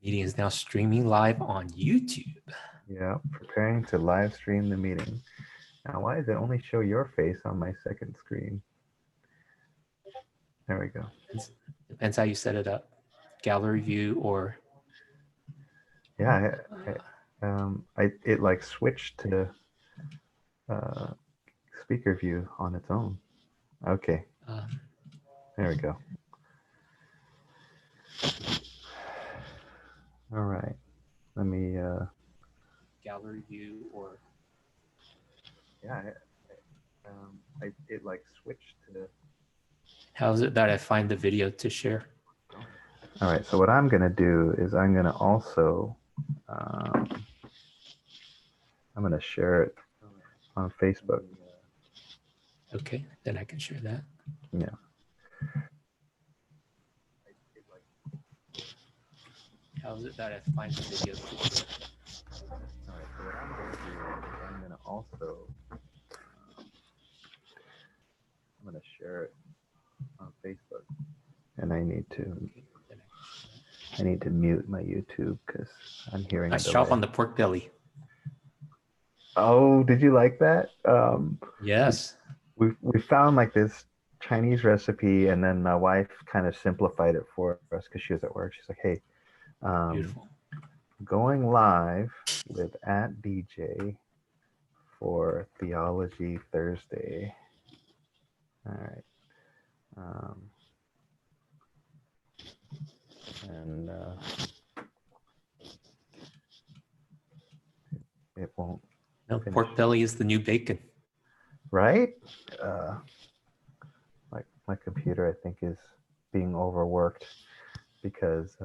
Meeting is now streaming live on YouTube. Yeah, preparing to live stream the meeting. Now, why does it only show your face on my second screen? There we go. Depends how you set it up. Gallery view or... Yeah, it like switched to speaker view on its own. Okay, there we go. All right, let me. Gallery view or... Yeah, it like switched to. How is it that I find the video to share? All right, so what I'm gonna do is I'm gonna also I'm gonna share it on Facebook. Okay, then I can share that. Yeah. How is it that I find the video to share? All right, so what I'm gonna do is I'm gonna also I'm gonna share it on Facebook, and I need to mute my YouTube because I'm hearing Nice a job delay. on the pork belly. Oh, did you like that? Yes. We found like this Chinese recipe, and then my wife kind of simplified it for us because she was at work. She's like, "Hey, Beautiful. going live with @DJ for Theology Thursday." All right. And it won't. No, pork belly is the new bacon. Right? Like my computer, I think, is being overworked because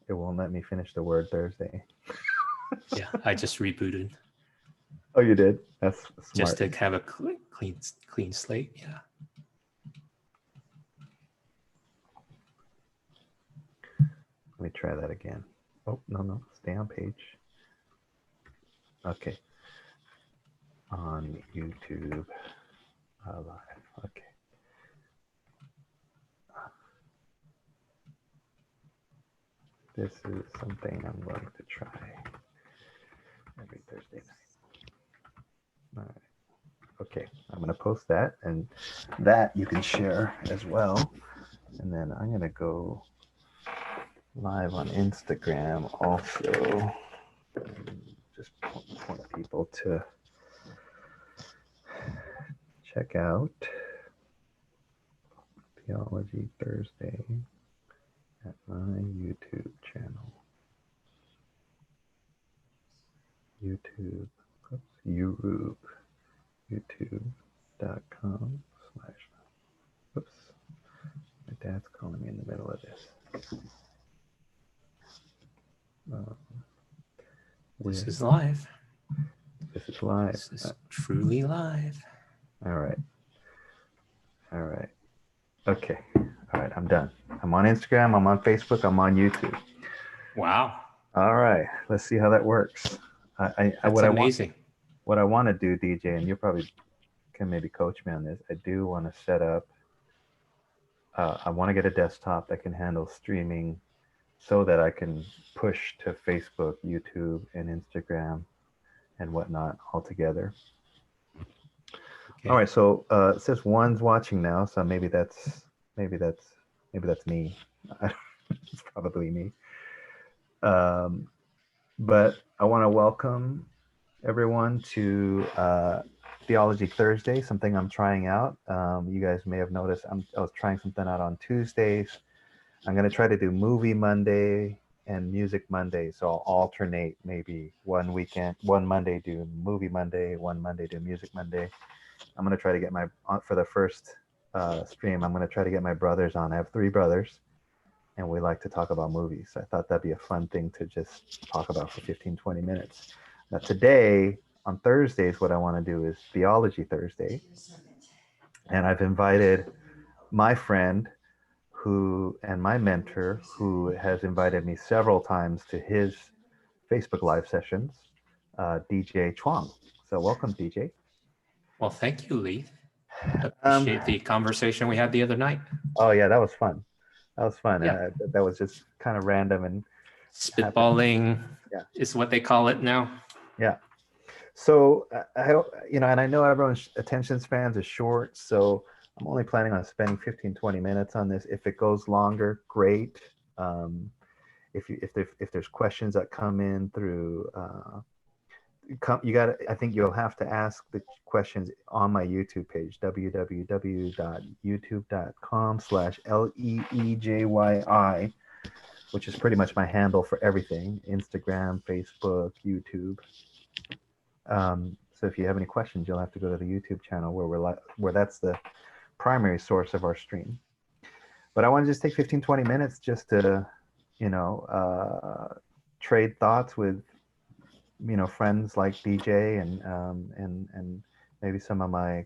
it won't let me finish the word Thursday. Yeah, I just rebooted. Oh, you did? That's smart. Just to have a clean slate. Yeah. Let me try that again. Oh, no. Stay on page. Okay. On YouTube live. Okay. This is something I'm going to try every Thursday night. All right. Okay, I'm going to post that, and that you can share as well. And then I'm going to go live on Instagram also. Just point people to check out Theology Thursday at my YouTube channel. YouTube.com/ Oops. My dad's calling me in the middle of this. This is live. This is live. This is truly live. All right. Okay. All right. I'm done. I'm on Instagram. I'm on Facebook. I'm on YouTube. Wow. All right. Let's see how that works. That's amazing. What I want to do, DJ, and you probably can maybe coach me on this. I do want to set up. I want to get a desktop that can handle streaming, so that I can push to Facebook, YouTube, and Instagram, and whatnot all together. Okay. All right, so it says one's watching now, so maybe that's me. It's probably me. But I want to welcome everyone to Theology Thursday, something I'm trying out. You guys may have noticed I was trying something out on Tuesdays. I'm going to try to do Movie Monday and Music Monday. So I'll alternate, maybe one Monday do Movie Monday, one Monday do Music Monday. I'm going to try to get for the first stream, I'm going to try to get my brothers on. I have 3 brothers, and we like to talk about movies. I thought that'd be a fun thing to just talk about for 15, 20 minutes. Now today, on Thursdays, what I want to do is Theology Thursday. And I've invited my friend and my mentor, who has invited me several times to his Facebook Live sessions, DJ Chuang. So welcome, DJ. Well, thank you, Lee. Appreciate the conversation we had the other night. Oh, yeah, that was fun. Yeah. That was just kind of random. And Spitballing Yeah. is what they call it now. Yeah. So and I know everyone's attention spans are short, so I'm only planning on spending 15-20 minutes on this. If it goes longer, great. If there's questions that come in through, I think you'll have to ask the questions on my YouTube page, www.youtube.com/LEEJYI, which is pretty much my handle for everything: Instagram, Facebook, YouTube. So if you have any questions, you'll have to go to the YouTube channel where that's the primary source of our stream. But I want to just take 15-20 minutes just to, trade thoughts with, friends like DJ and maybe some of my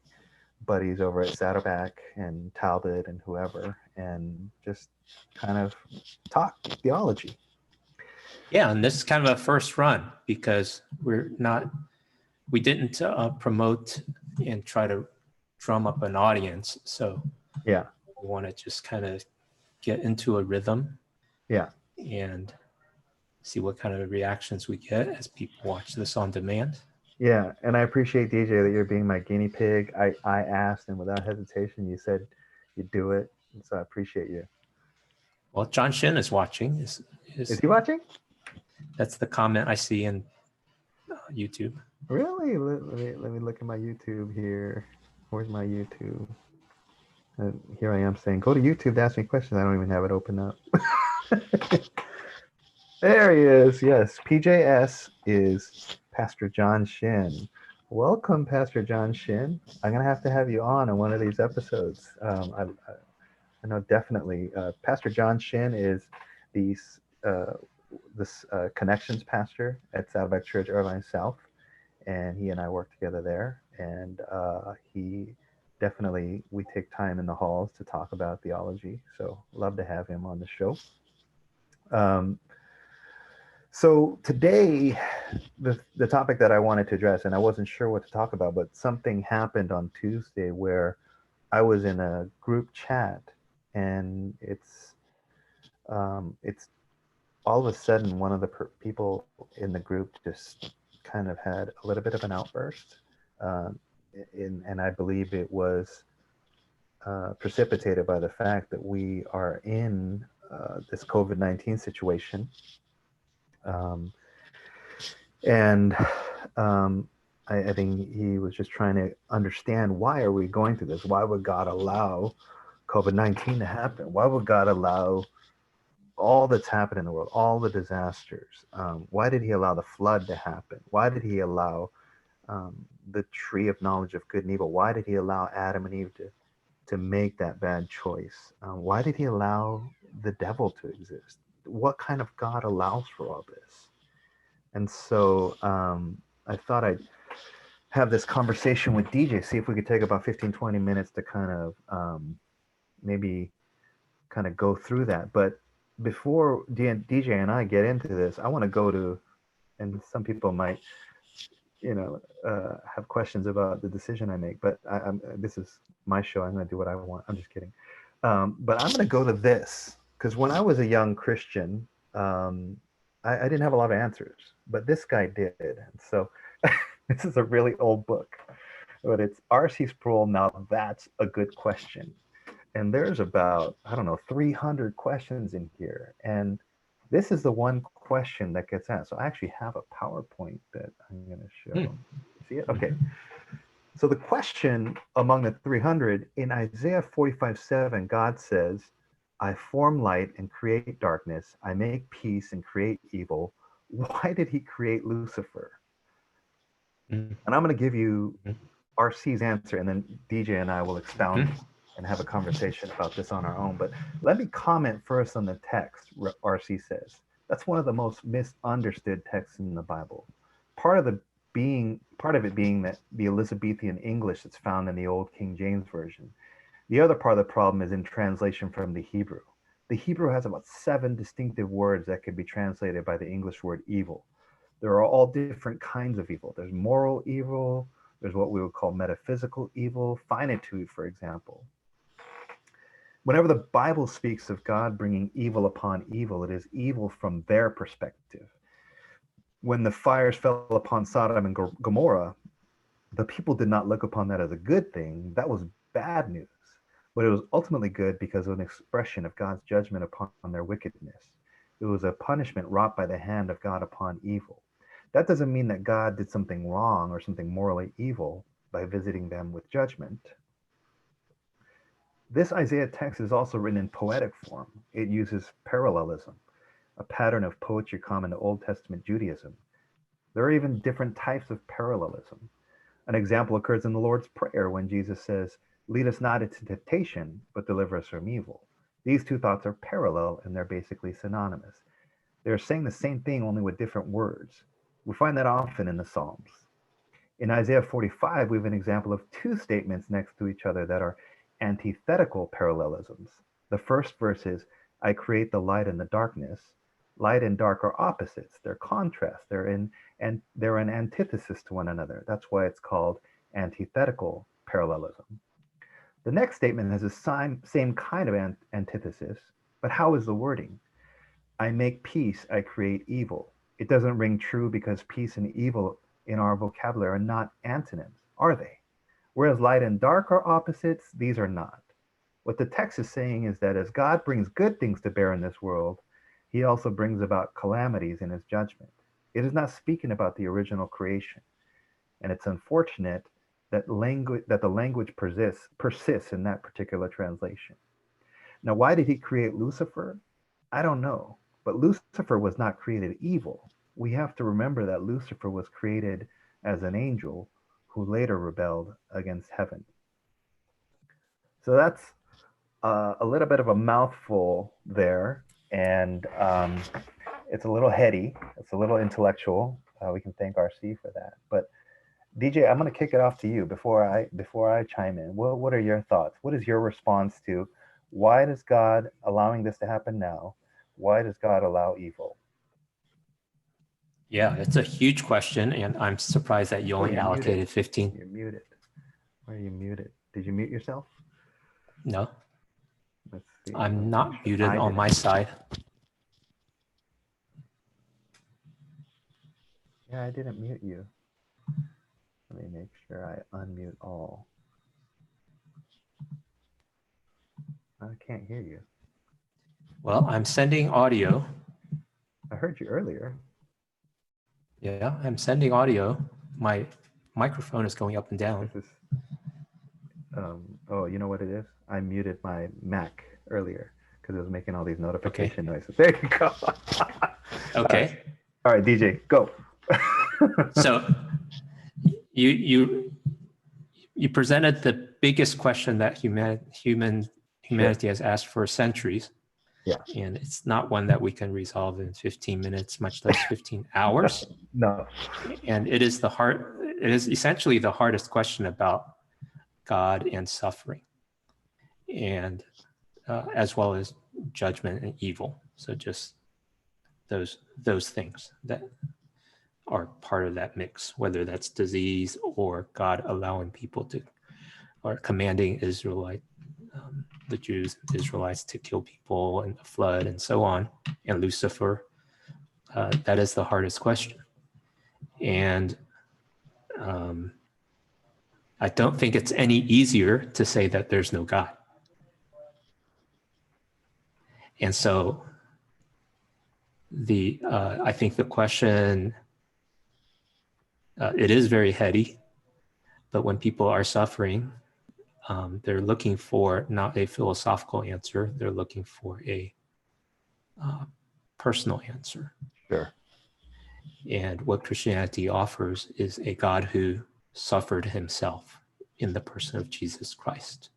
buddies over at Saddleback and Talbot and whoever, and just kind of talk theology. Yeah, and this is kind of a first run because we didn't promote and try to drum up an audience. So yeah, we want to just kind of get into a rhythm. Yeah. And see what kind of reactions we get as people watch this on demand. Yeah, and I appreciate, DJ, that you're being my guinea pig. I asked, and without hesitation, you said you'd do it. And so I appreciate you. Well, John Shin is watching. Is he watching? That's the comment I see in YouTube. Really? Let me look at my YouTube here. Where's my YouTube? Here I am saying, go to YouTube to ask me questions. I don't even have it open up. There he is. Yes, PJS is Pastor John Shin. Welcome, Pastor John Shin. I'm going to have you on one of these episodes. I know definitely. Pastor John Shin is this connections pastor at Saddleback Church, Irvine South, and he and I work together there. And we take time in the halls to talk about theology. So love to have him on the show. So today, the topic that I wanted to address, and I wasn't sure what to talk about, but something happened on Tuesday where I was in a group chat, and it's all of a sudden one of the people in the group just kind of had a little bit of an outburst, and I believe it was precipitated by the fact that we are in this COVID-19 situation. I think he was just trying to understand, why are we going through this? Why would God allow COVID-19 to happen? Why would God allow all that's happened in the world, all the disasters? Why did he allow the flood to happen? Why did he allow the tree of knowledge of good and evil? Why did he allow Adam and Eve to make that bad choice? Why did he allow the devil to exist? What kind of God allows for all this? And so I thought I'd have this conversation with DJ, see if we could take about 15-20 minutes to kind of maybe kind of go through that. But before DJ and I get into this, I want to go to, and some people might, have questions about the decision I make, but this is my show. I'm going to do what I want. I'm just kidding. But I'm going to go to this, because when I was a young Christian, I didn't have a lot of answers, but this guy did. And so this is a really old book, but it's R.C. Sproul. Now that's a good question. And there's about, 300 questions in here. And this is the one question that gets asked. So I actually have a PowerPoint that I'm going to show. See it? Okay. So the question among the 300, in Isaiah 45:7, God says, I form light and create darkness. I make peace and create evil. Why did he create Lucifer? And I'm going to give you RC's answer, and then DJ and I will expound and have a conversation about this on our own. But let me comment first on the text. RC says that's one of the most misunderstood texts in the Bible. Part of it being that the Elizabethan English that's found in the Old King James Version. The other part of the problem is in translation from the Hebrew. The Hebrew has about 7 distinctive words that could be translated by the English word evil. There are all different kinds of evil. There's moral evil. There's what we would call metaphysical evil, finitude, for example. Whenever the Bible speaks of God bringing evil upon evil, it is evil from their perspective. When the fires fell upon Sodom and Gomorrah, the people did not look upon that as a good thing. That was bad news. But it was ultimately good because of an expression of God's judgment upon their wickedness. It was a punishment wrought by the hand of God upon evil. That doesn't mean that God did something wrong or something morally evil by visiting them with judgment. This Isaiah text is also written in poetic form. It uses parallelism, a pattern of poetry common to Old Testament Judaism. There are even different types of parallelism. An example occurs in the Lord's Prayer when Jesus says, "Lead us not into temptation, but deliver us from evil." These two thoughts are parallel and they're basically synonymous. They're saying the same thing only with different words. We find that often in the Psalms. In Isaiah 45, we have an example of two statements next to each other that are antithetical parallelisms. The first verse is, "I create the light and the darkness." Light and dark are opposites. They're contrast. They're an antithesis to one another. That's why it's called antithetical parallelism. The next statement has the same kind of antithesis, but how is the wording? "I make peace, I create evil." It doesn't ring true because peace and evil in our vocabulary are not antonyms, are they? Whereas light and dark are opposites, these are not. What the text is saying is that as God brings good things to bear in this world, he also brings about calamities in his judgment. It is not speaking about the original creation. And it's unfortunate that the language persists in that particular translation. Now, why did he create Lucifer? I don't know. But Lucifer was not created evil. We have to remember that Lucifer was created as an angel who later rebelled against heaven. So that's a little bit of a mouthful there, and it's a little heady. It's a little intellectual. We can thank RC for that. But DJ, I'm going to kick it off to you before I chime in. What are your thoughts? What is your response to why does God allowing this to happen now? Why does God allow evil? Yeah, it's a huge question, and I'm surprised that you only allocated 15. You're muted. Why are you muted? Did you mute yourself? No, Let's see. I'm not muted on my side. Yeah, I didn't mute you. Let me make sure I unmute all. I can't hear you. Well, I'm sending audio. I heard you earlier. Yeah, I'm sending audio. My microphone is going up and down. This is, oh, you know what it is? I muted my Mac earlier because it was making all these notification noises. There you go. Okay. All right, DJ, go. So you presented the biggest question that humanity has asked for centuries. Yeah. And it's not one that we can resolve in 15 minutes, much less 15 hours. No. And it is essentially the hardest question about God and suffering, and as well as judgment and evil. So just those things that are part of that mix, whether that's disease or God allowing people to, or commanding the Jews, Israelites, to kill people in the flood and so on, and Lucifer. That is the hardest question. And I don't think it's any easier to say that there's no God. And so I think the question, it is very heady, but when people are suffering, they're looking for not a philosophical answer, they're looking for a personal answer. Sure. And what Christianity offers is a God who suffered himself in the person of Jesus Christ.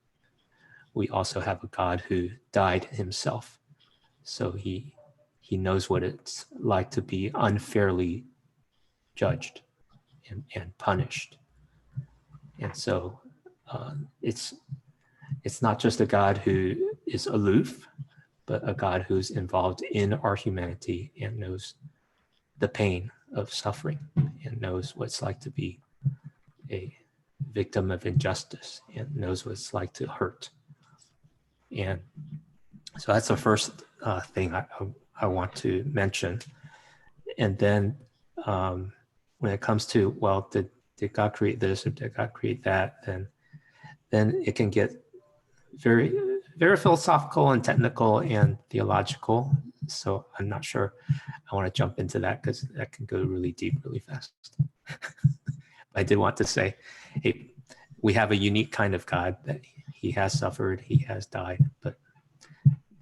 We also have a God who died himself. So he knows what it's like to be unfairly judged and punished. And so it's not just a God who is aloof, but a God who's involved in our humanity and knows the pain of suffering and knows what it's like to be a victim of injustice and knows what it's like to hurt. And so that's the first thing I want to mention. And then when it comes to, well, did God create this or did God create that? Then it can get very, very philosophical and technical and theological. So I'm not sure I want to jump into that because that can go really deep really fast. I did want to say, hey, we have a unique kind of God that he has suffered, he has died, but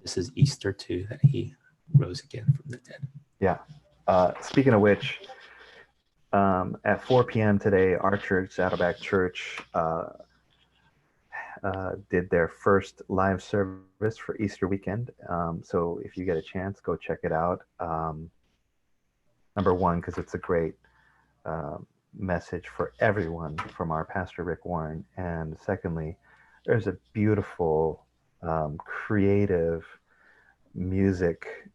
this is Easter too, that he rose again from the dead. Yeah. Speaking of which, at 4 p.m. today, our church, Saddleback Church, did their first live service for Easter weekend. So if you get a chance, go check it out. Number one, because it's a great message for everyone from our pastor, Rick Warren. And secondly, there's a beautiful, creative music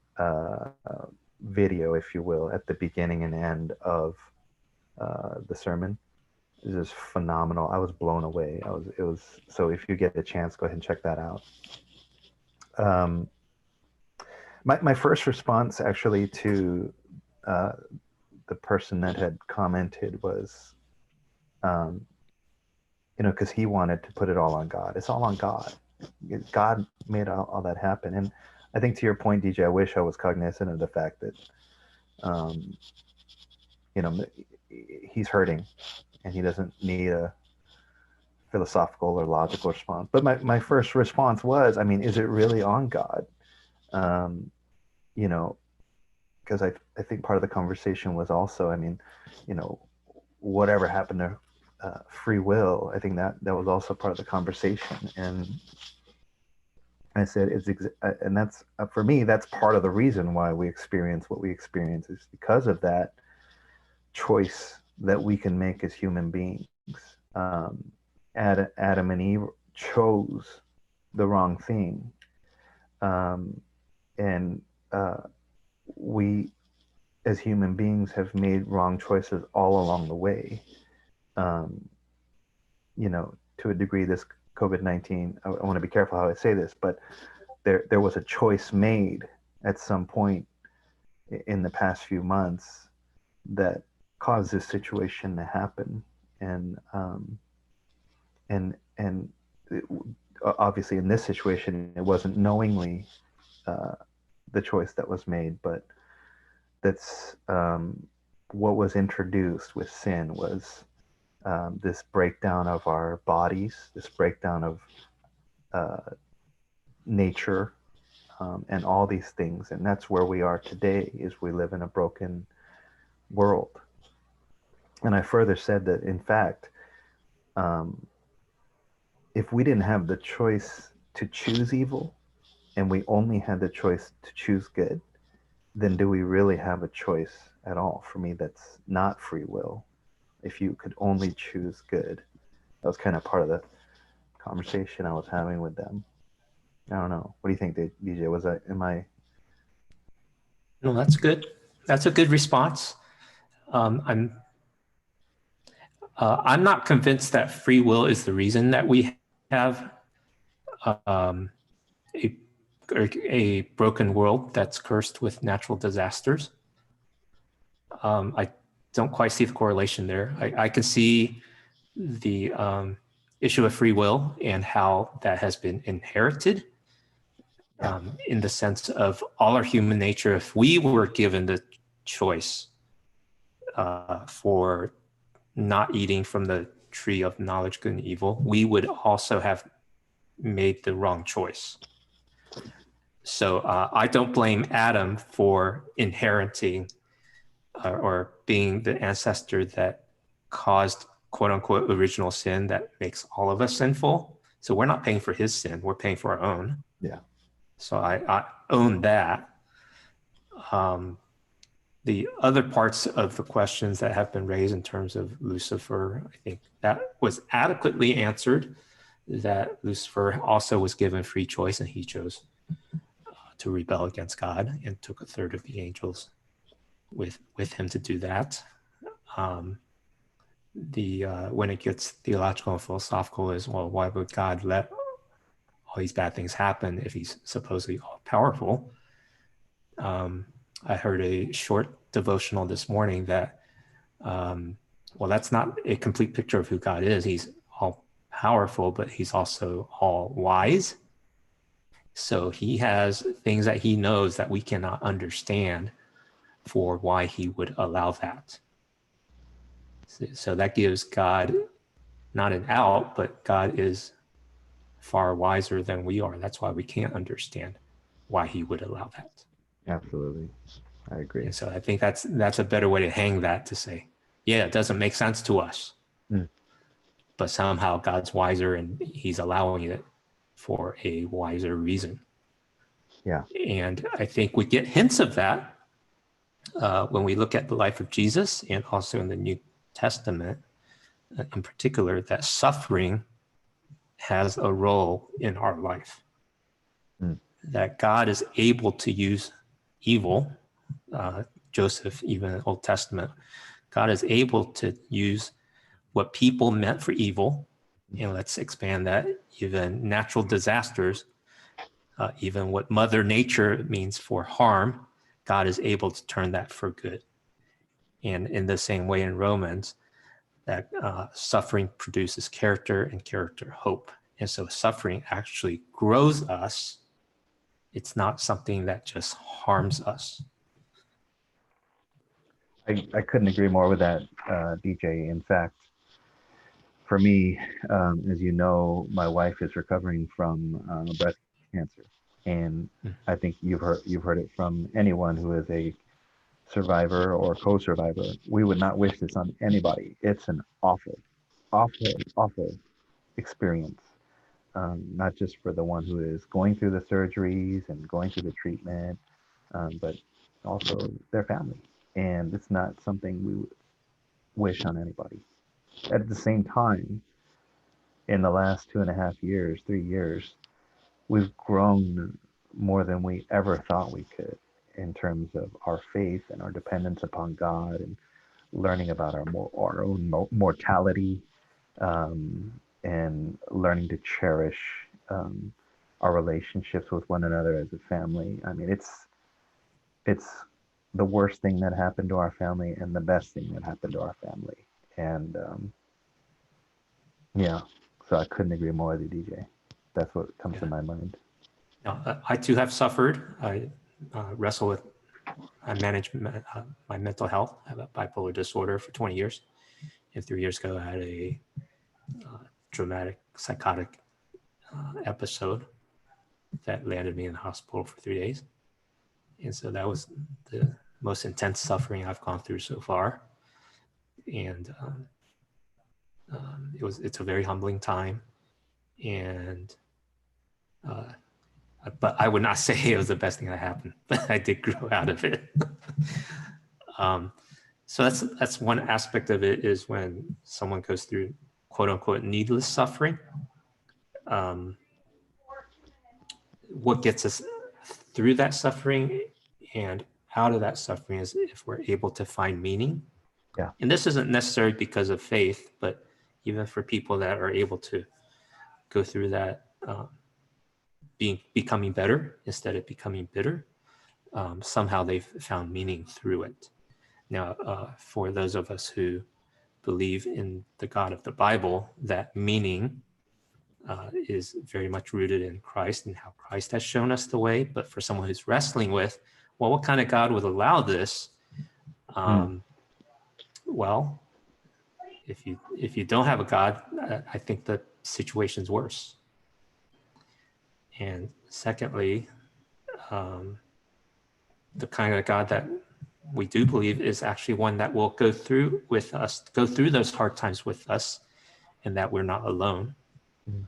video, if you will, at the beginning and end of the sermon. It was phenomenal. I was blown away. It was so if you get a chance, go ahead and check that out. My first response actually to the person that had commented was, because he wanted to put it all on God. It's all on God. God made all that happen. And I think to your point, DJ, I wish I was cognizant of the fact that, he's hurting and he doesn't need a philosophical or logical response. But my first response was, is it really on God? Because I think part of the conversation was also, whatever happened to free will, I think that was also part of the conversation. And I said, and that's, for me, that's part of the reason why we experience what we experience, is because of that choice that we can make as human beings. Adam and Eve chose the wrong thing. And we, as human beings, have made wrong choices all along the way. To a degree, this COVID-19, I want to be careful how I say this, but there was a choice made at some point in the past few months that caused this situation to happen. And obviously in this situation, it wasn't knowingly the choice that was made, but that's what was introduced with sin was this breakdown of our bodies, this breakdown of nature, and all these things. And that's where we are today, is we live in a broken world. And I further said that, in fact, if we didn't have the choice to choose evil and we only had the choice to choose good, then do we really have a choice at all? For me, that's not free will. If you could only choose good. That was kind of part of the conversation I was having with them. I don't know. What do you think, DJ? No, that's good. That's a good response. I'm not convinced that free will is the reason that we have a broken world that's cursed with natural disasters. I don't quite see the correlation there. I can see the issue of free will and how that has been inherited, in the sense of all our human nature. If we were given the choice for not eating from the tree of knowledge, good and evil, we would also have made the wrong choice. So I don't blame Adam for inheriting or being the ancestor that caused quote unquote original sin that makes all of us sinful. So we're not paying for his sin, we're paying for our own. Yeah. So I own that. The other parts of the questions that have been raised in terms of Lucifer, I think that was adequately answered, that Lucifer also was given free choice and he chose to rebel against God and took a third of the angels with him to do that. When it gets theological and philosophical is, well, why would God let all these bad things happen if he's supposedly all powerful. I heard a short devotional this morning that, well, that's not a complete picture of who God is. He's all powerful, but he's also all wise. So he has things that he knows that we cannot understand for why he would allow that. So that gives God not an out, but God is far wiser than we are. That's why we can't understand why he would allow that. Absolutely. I agree. And so I think that's a better way to hang that, to say, yeah, it doesn't make sense to us, but somehow God's wiser and he's allowing it for a wiser reason. Yeah. And I think we get hints of that when we look at the life of Jesus, and also in the New Testament in particular, that suffering has a role in our life. That God is able to use evil. Joseph, even in the Old Testament, God is able to use what people meant for evil, and let's expand that, even natural disasters, even what Mother Nature means for harm, God is able to turn that for good. And in the same way in Romans, that suffering produces character, and character hope. And so suffering actually grows us. It's not something that just harms us. I couldn't agree more with that, DJ. In fact, for me, as you know, my wife is recovering from breast cancer, and I think you've heard it from anyone who is a survivor or co-survivor. We would not wish this on anybody. It's an awful, awful, awful experience. Not just for the one who is going through the surgeries and going through the treatment, but also their family. And it's not something we would wish on anybody. At the same time, in the last 2.5 years, 3 years, we've grown more than we ever thought we could in terms of our faith and our dependence upon God, and learning about our own mortality, and learning to cherish our relationships with one another as a family. I mean, it's the worst thing that happened to our family and the best thing that happened to our family. And yeah, so I couldn't agree more with you, DJ. That's what comes to my mind. Now, I too have suffered. I wrestle with, I manage my mental health. I have a bipolar disorder for 20 years. And 3 years ago, I had a dramatic psychotic episode that landed me in the hospital for 3 days. And so that was the most intense suffering I've gone through so far. And it's a very humbling time. And but I would not say it was the best thing that happened, but I did grow out of it. So that's one aspect of it, is when someone goes through quote unquote needless suffering. What gets us through that suffering and out of that suffering is if we're able to find meaning. Yeah. And this isn't necessarily because of faith, but even for people that are able to go through that, becoming better instead of becoming bitter, somehow they've found meaning through it. Now, for those of us who believe in the God of the Bible, that meaning is very much rooted in Christ and how Christ has shown us the way. But for someone who's wrestling with, well, what kind of God would allow this? Well, if you don't have a God, I think the situation's worse. And secondly, the kind of God that we do believe is actually one that will go through with us, go through those hard times with us, and that we're not alone, and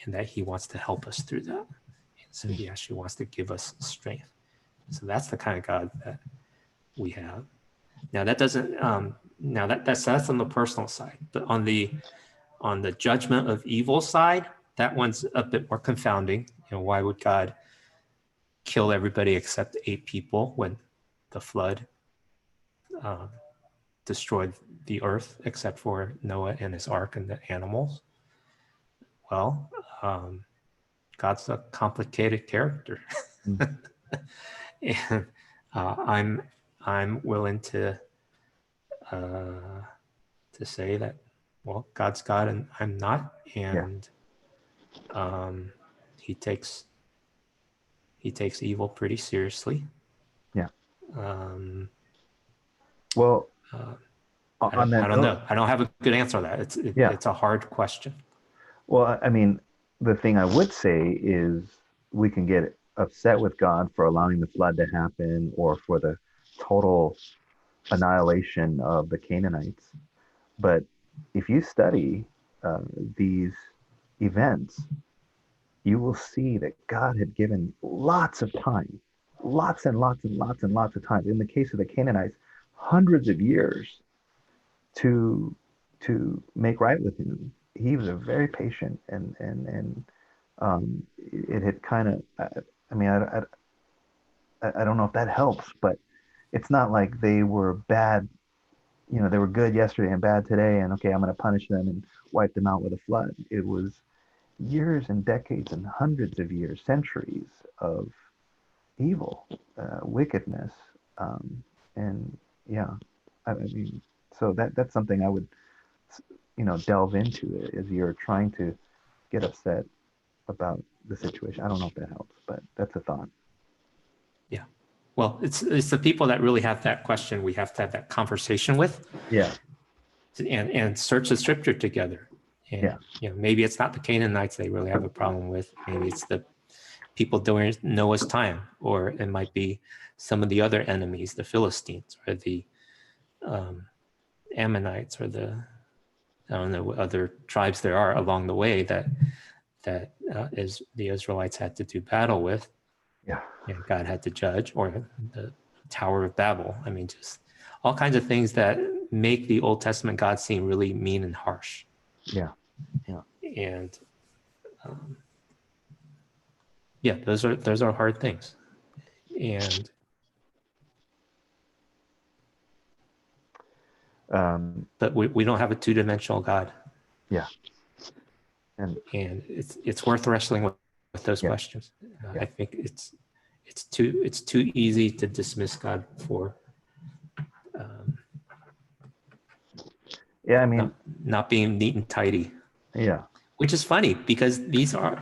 that he wants to help us through that. And so he actually wants to give us strength. So that's the kind of God that we have. Now that doesn't, that's on the personal side, but on the judgment of evil side, that one's a bit more confounding. Why would God kill everybody except 8 people when the flood destroyed the earth except for Noah and his ark and the animals? Well, God's a complicated character. Mm. And I'm willing to say that, well, God's God and I'm not, and he takes evil pretty seriously. Yeah. I Well, don't, on that know. note, I don't have a good answer to that. It's a hard question. Well, I mean, the thing I would say is we can get upset with God for allowing the flood to happen or for the total annihilation of the Canaanites. But if you study these events, you will see that God had given lots of time, lots and lots and lots and lots of time. In the case of the Canaanites, hundreds of years to make right with him. He was a very patient and it had kind of I mean I don't know if that helps, but it's not like they were bad, you know, they were good yesterday and bad today, and okay, I'm going to punish them and wipe them out with a flood. It was years and decades and hundreds of years, centuries of evil, wickedness, and yeah, I mean, so that's something I would, you know, delve into it as you're trying to get upset about the situation. I don't know if that helps, but that's a thought. Yeah. Well, it's the people that really have that question we have to have that conversation with. Yeah. And search the scripture together. And Yeah. you know, maybe it's not the Canaanites they really have a problem with. Maybe it's the people during Noah's time, or it might be some of the other enemies, the Philistines or the Ammonites, or the, I don't know what other tribes there are along the way that is the Israelites had to do battle with. Yeah. And God had to judge, or the Tower of Babel. I mean, just all kinds of things that make the Old Testament God seem really mean and harsh. Yeah. Yeah. And yeah, those are hard things. And but we don't have a two-dimensional God. Yeah. And it's worth wrestling with those questions. I think it's too easy to dismiss God for yeah, I mean, not being neat and tidy. Yeah. Which is funny, because these are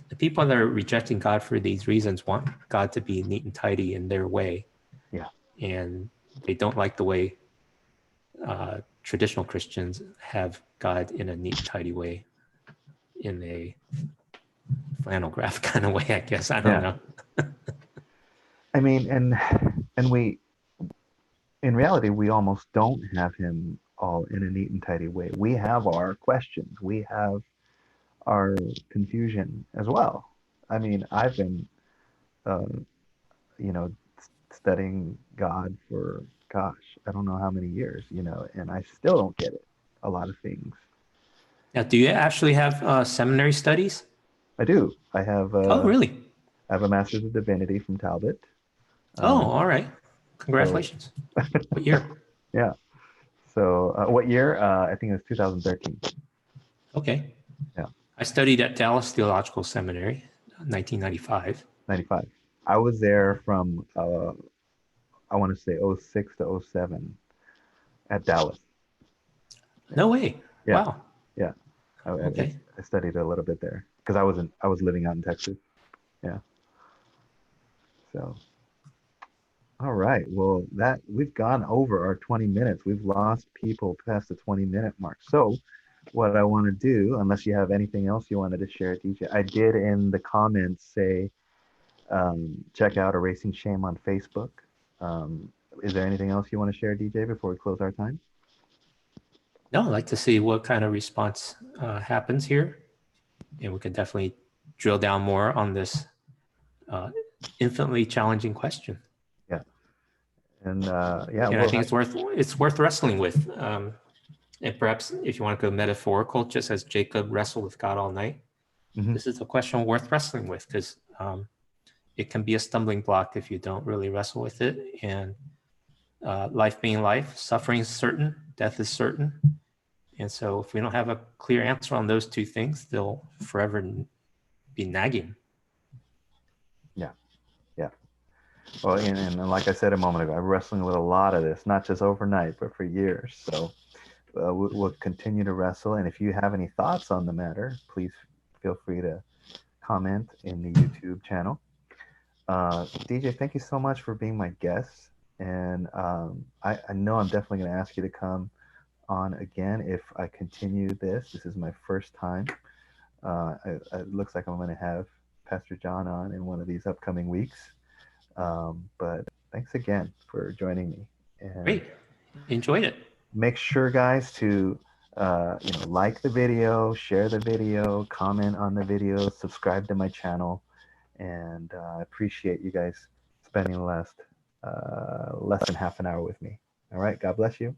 the people that are rejecting God for these reasons want God to be neat and tidy in their way. Yeah. And they don't like the way traditional Christians have God in a neat and tidy way, in a flannel graph kind of way, I guess. I don't know. I mean, and we, in reality, we almost don't have him all in a neat and tidy way. We have our questions. We have our confusion as well. I mean, I've been, you know, studying God for, gosh, I don't know how many years, you know, and I still don't get it. A lot of things. Now, do you actually have seminary studies? I do. I have. Oh, really? I have a Master's of Divinity from Talbot. All right. Congratulations. So, what year? Yeah. So what year? I think it was 2013. Okay. Yeah. I studied at Dallas Theological Seminary, 1995. 95. I was there from, I want to say 06 to 07 at Dallas. No way. Yeah. Wow. Yeah. Okay. I studied a little bit there because I was living out in Texas. Yeah. So, all right. Well, we've gone over our 20 minutes. We've lost people past the 20-minute mark. So, what I want to do, unless you have anything else you wanted to share, DJ, I did in the comments say, check out Erasing Shame on Facebook. Is there anything else you want to share, DJ, before we close our time? No, I'd like to see what kind of response happens here. And we can definitely drill down more on this infinitely challenging question. Yeah. And and I think it's worth wrestling with. And perhaps if you want to go metaphorical, just as Jacob wrestled with God all night, this is a question worth wrestling with, because it can be a stumbling block if you don't really wrestle with it. And life being life, suffering is certain, death is certain. And so if we don't have a clear answer on those two things, they'll forever be nagging. Well, and like I said a moment ago, I'm wrestling with a lot of this, not just overnight, but for years. So we'll continue to wrestle. And if you have any thoughts on the matter, please feel free to comment in the YouTube channel. DJ, thank you so much for being my guest. And I know I'm definitely going to ask you to come on again if I continue this. This is my first time. It looks like I'm going to have Pastor John on in one of these upcoming weeks. But thanks again for joining me. And Great. Enjoyed it. make sure, guys, to like the video, share the video, comment on the video, subscribe to my channel, and I appreciate you guys spending the last less than half an hour with me. All right, God bless you.